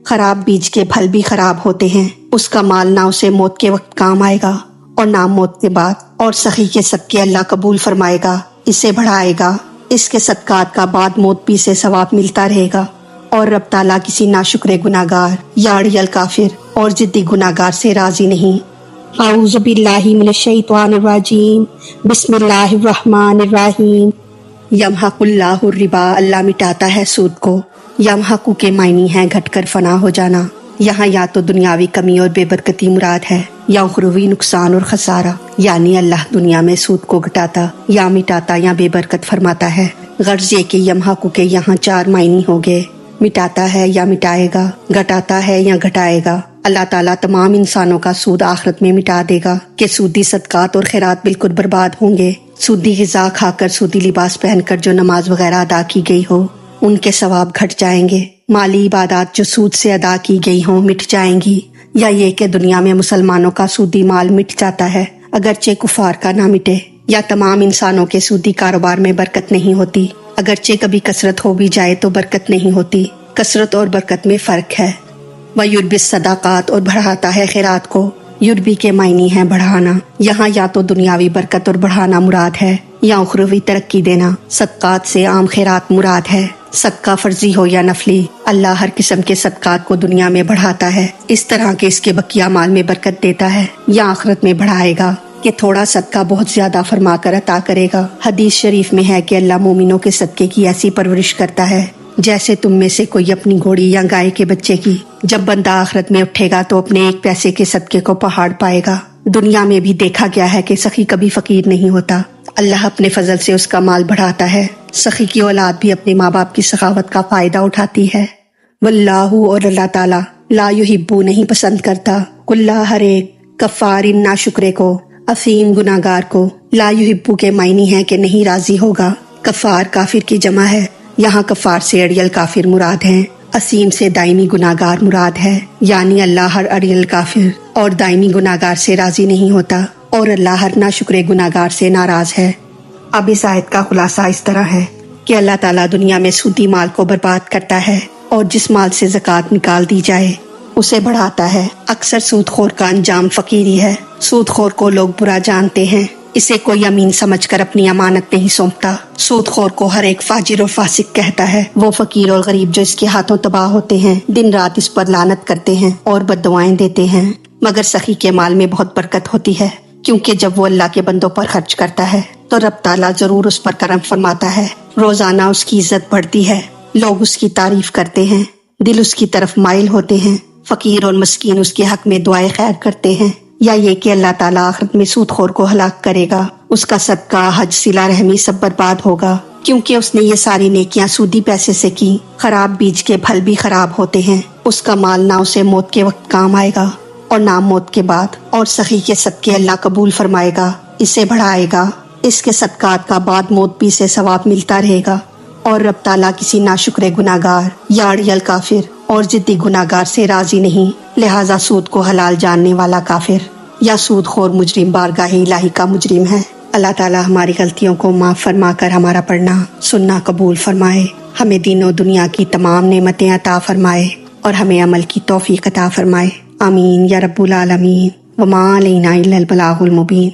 خراب بیج کے پھل بھی خراب ہوتے ہیں۔ اس کا مال نہ اسے موت کے وقت کام آئے گا اور نہ موت کے بعد، اور سخی کے صدقے اللہ قبول فرمائے گا، اسے بڑھائے گا۔ اس کے صدقات کا بعد موت بھی سے ثواب ملتا رہے گا، اور رب تعالیٰ کسی ناشکر گناہگار یا اڑیل کافر اور ضدی گناہگار سے راضی نہیں۔ اعوذ باللہ من الشیطان الرجیم، بسم اللہ الرحمن الرحیم۔ یمحق اللہ الربا، اللہ مٹاتا ہے سود کو۔ یمحق کے معنی ہے گھٹ کر فنا ہو جانا۔ یہاں یا تو دنیاوی کمی اور بے برکتی مراد ہے یا اخروی نقصان اور خسارہ، یعنی اللہ دنیا میں سود کو گھٹاتا یا مٹاتا یا بے برکت فرماتا ہے۔ غرض یہ کہ یمحق کے یہاں 4 معنی ہو گئے، مٹاتا ہے یا مٹائے گا، گھٹاتا ہے یا گھٹائے گا۔ اللہ تعالیٰ تمام انسانوں کا سود آخرت میں مٹا دے گا کہ سودی صدقات اور خیرات بالکل برباد ہوں گے۔ سودی غذا کھا کر، سودی لباس پہن کر جو نماز وغیرہ ادا کی گئی ہو ان کے ثواب گھٹ جائیں گے۔ مالی عبادات جو سود سے ادا کی گئی ہوں مٹ جائیں گی، یا یہ کہ دنیا میں مسلمانوں کا سودی مال مٹ جاتا ہے اگرچہ کفار کا نہ مٹے، یا تمام انسانوں کے سودی کاروبار میں برکت نہیں ہوتی، اگرچہ کبھی کثرت ہو بھی جائے تو برکت نہیں ہوتی۔ کثرت اور برکت میں فرق ہے۔ وَيُرْبِي الصَّدَقَاتِ، اور بڑھاتا ہے خیرات کو۔ یربی کے معنی ہے بڑھانا، یہاں یا تو دنیاوی برکت اور بڑھانا مراد ہے یا اخروی ترقی دینا۔ صدقات سے عام خیرات مراد ہے، صدقہ فرضی ہو یا نفلی۔ اللہ ہر قسم کے صدقات کو دنیا میں بڑھاتا ہے، اس طرح کہ اس کے بقیہ مال میں برکت دیتا ہے، یا آخرت میں بڑھائے گا کہ تھوڑا صدقہ بہت زیادہ فرما کر عطا کرے گا۔ حدیث شریف میں ہے کہ اللہ مومنوں کے صدقے کی ایسی پرورش کرتا ہے جیسے تم میں سے کوئی اپنی گھوڑی یا گائے کے بچے کی۔ جب بندہ آخرت میں اٹھے گا تو اپنے 1 پیسے کے صدقے کو پہاڑ پائے گا۔ دنیا میں بھی دیکھا گیا ہے کہ سخی کبھی فقیر نہیں ہوتا، اللہ اپنے فضل سے اس کا مال بڑھاتا ہے۔ سخی کی اولاد بھی اپنے ماں باپ کی سخاوت کا فائدہ اٹھاتی ہے۔ واللہ، اور اللہ تعالیٰ، لا یحب، نہیں پسند کرتا، کل، ہر ایک، کفار، ناشکرے کو، اثیم، گناہگار کو۔ لا یحب کے معنی ہے کہ نہیں راضی ہوگا۔ کفار کافر کی جمع ہے، یہاں کفار سے اڑیل کافر مراد ہیں۔ اثیم سے دائمی گناہگار مراد ہے، یعنی اللہ ہر اڑیل کافر اور دائمی گناہگار سے راضی نہیں ہوتا، اور اللہ ہر ناشکرے گناہگار سے ناراض ہے۔ اب اس آیت کا خلاصہ اس طرح ہے کہ اللہ تعالیٰ دنیا میں سودی مال کو برباد کرتا ہے، اور جس مال سے زکوٰۃ نکال دی جائے اسے بڑھاتا ہے۔ اکثر سود خور کا انجام فقیری ہے۔ سود خور کو لوگ برا جانتے ہیں، اسے کوئی امین سمجھ کر اپنی امانت نہیں سونپتا۔ سود خور کو ہر ایک فاجر اور فاسق کہتا ہے۔ وہ فقیر اور غریب جو اس کے ہاتھوں تباہ ہوتے ہیں دن رات اس پر لعنت کرتے ہیں اور بددعائیں دیتے ہیں۔ مگر سخی کے مال میں بہت برکت ہوتی ہے، کیونکہ جب وہ اللہ کے بندوں پر خرچ کرتا ہے تو رب تعالیٰ ضرور اس پر کرم فرماتا ہے۔ روزانہ اس کی عزت بڑھتی ہے، لوگ اس کی تعریف کرتے ہیں، دل اس کی طرف مائل ہوتے ہیں، فقیر اور مسکین اس کے حق میں دعائیں خیر کرتے ہیں۔ یا یہ کہ اللہ تعالیٰ آخرت میں سود خور کو ہلاک کرے گا، اس کا صدقہ، حج، صلہ رحمی سب برباد ہوگا، کیونکہ اس نے یہ ساری نیکیاں سودی پیسے سے کی۔ خراب بیج کے پھل بھی خراب ہوتے ہیں، اس کا مال نہ اسے موت کے وقت کام آئے گا اور نہ موت کے بعد، اور سخی کے صدقے اللہ قبول فرمائے گا، اسے بڑھائے گا۔ اس کے صدقات کا بعد موت بھی سے ثواب ملتا رہے گا، اور رب تعالیٰ کسی ناشکر گناہگار یا اڑیل کافر اور ضدی گناہگار سے راضی نہیں، لہٰذا سود کو حلال جاننے والا کافر یا سود خور مجرم بارگاہ الہی کا مجرم ہے۔ اللہ تعالیٰ ہماری غلطیوں کو معاف فرما کر ہمارا پڑھنا سننا قبول فرمائے، ہمیں دین و دنیا کی تمام نعمتیں عطا فرمائے، اور ہمیں عمل کی توفیق عطا فرمائے۔ آمین یا رب العالمین۔ وما علینا الا البلاغ المبین۔